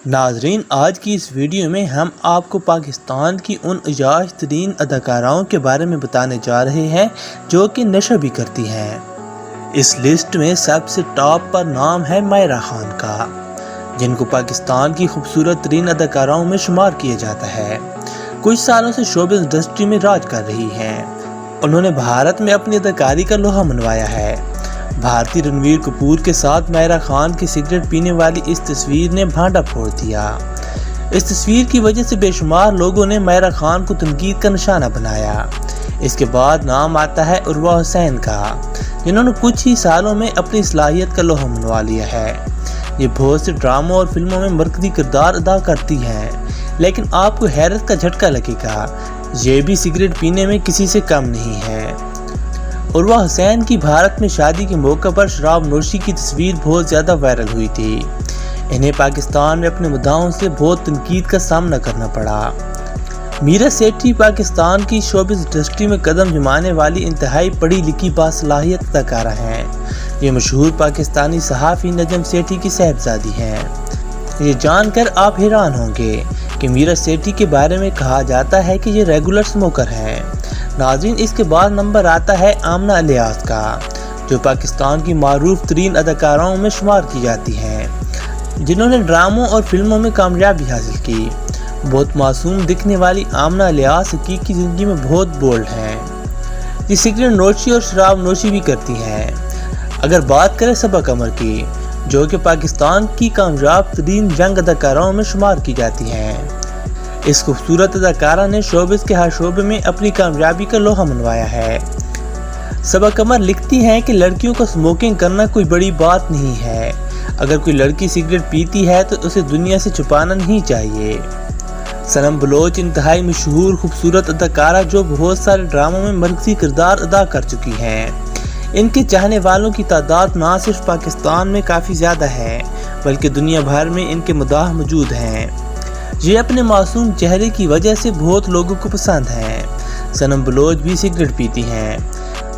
ناظرین، آج کی اس ویڈیو میں ہم آپ کو پاکستان کی ان اجاز ترین اداکاراؤں کے بارے میں بتانے جا رہے ہیں جو کہ نشر بھی کرتی ہیں۔ اس لسٹ میں سب سے ٹاپ پر نام ہے مائرہ خان کا، جن کو پاکستان کی خوبصورت ترین اداکاراؤں میں شمار کیا جاتا ہے۔ کچھ سالوں سے شوبز انڈسٹری میں راج کر رہی ہیں۔ انہوں نے بھارت میں اپنی اداکاری کا لوہا منوایا ہے۔ بھارتی رنویر کپور کے ساتھ مائرہ خان کی سگریٹ پینے والی اس تصویر نے بھانڈا پھوڑ دیا۔ اس تصویر کی وجہ سے بے شمار لوگوں نے مائرہ خان کو تنقید کا نشانہ بنایا۔ اس کے بعد نام آتا ہے عروہ حسین کا، جنہوں نے کچھ ہی سالوں میں اپنی صلاحیت کا لوہا منوا لیا ہے۔ یہ بہت سے ڈراموں اور فلموں میں مرکزی کردار ادا کرتی ہیں، لیکن آپ کو حیرت کا جھٹکا لگے گا، یہ بھی سگریٹ پینے میں کسی سے کم نہیں ہے۔ عروہ حسین کی بھارت میں شادی کے موقع پر شراب نوشی کی تصویر بہت زیادہ وائرل ہوئی تھی۔ انہیں پاکستان میں اپنے مداحوں سے بہت تنقید کا سامنا کرنا پڑا۔ میرا سیٹھی پاکستان کی شوبز انڈسٹری میں قدم جمانے والی انتہائی پڑھی لکھی باصلاحیت اداکارہ ہیں۔ یہ مشہور پاکستانی صحافی نجم سیٹھی کی صاحبزادی ہیں۔ یہ جان کر آپ حیران ہوں گے کہ میرا سیٹھی کے بارے میں کہا جاتا ہے کہ یہ ریگولر اسموکر ہیں۔ ناظرین، اس کے بعد نمبر آتا ہے آمنہ الیاس کا، جو پاکستان کی معروف ترین اداکاراؤں میں شمار کی جاتی ہیں، جنہوں نے ڈراموں اور فلموں میں کامیابی حاصل کی۔ بہت معصوم دکھنے والی آمنہ الیاس حقیقی زندگی میں بہت بولڈ ہیں۔ یہ سگریٹ نوشی اور شراب نوشی بھی کرتی ہیں۔ اگر بات کریں صبا قمر کی، جو کہ پاکستان کی کامیاب ترین ینگ اداکاراؤں میں شمار کی جاتی ہیں، اس خوبصورت اداکارہ نے شوبز کے ہر شعبے میں اپنی کامیابی کا لوہا منوایا ہے۔ صبا قمر لکھتی ہیں کہ لڑکیوں کو اسموکنگ کرنا کوئی بڑی بات نہیں ہے۔ اگر کوئی لڑکی سگریٹ پیتی ہے تو اسے دنیا سے چھپانا نہیں چاہیے۔ صنم بلوچ انتہائی مشہور خوبصورت اداکارہ جو بہت سارے ڈراموں میں مرکزی کردار ادا کر چکی ہیں۔ ان کے چاہنے والوں کی تعداد نہ صرف پاکستان میں کافی زیادہ ہے، بلکہ دنیا بھر میں ان کے مداح موجود ہیں۔ یہ اپنے معصوم چہرے کی وجہ سے بہت لوگوں کو پسند ہیں۔ صنم بلوچ بھی سگریٹ پیتی ہیں۔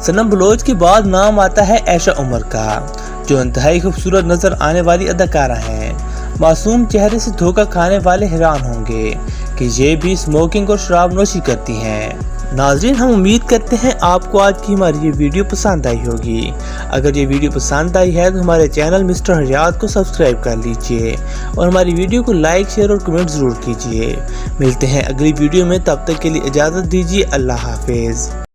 صنم بلوچ کے بعد نام آتا ہے عائشہ عمر کا، جو انتہائی خوبصورت نظر آنے والی اداکارہ ہیں۔ معصوم چہرے سے دھوکہ کھانے والے حیران ہوں گے کہ یہ بھی اسموکنگ اور شراب نوشی کرتی ہیں۔ ناظرین، ہم امید کرتے ہیں آپ کو آج کی ہماری یہ ویڈیو پسند آئی ہوگی۔ اگر یہ ویڈیو پسند آئی ہے تو ہمارے چینل مسٹر حیات کو سبسکرائب کر لیجئے اور ہماری ویڈیو کو لائک، شیئر اور کمنٹ ضرور کیجئے۔ ملتے ہیں اگلی ویڈیو میں، تب تک کے لیے اجازت دیجیے۔ اللہ حافظ۔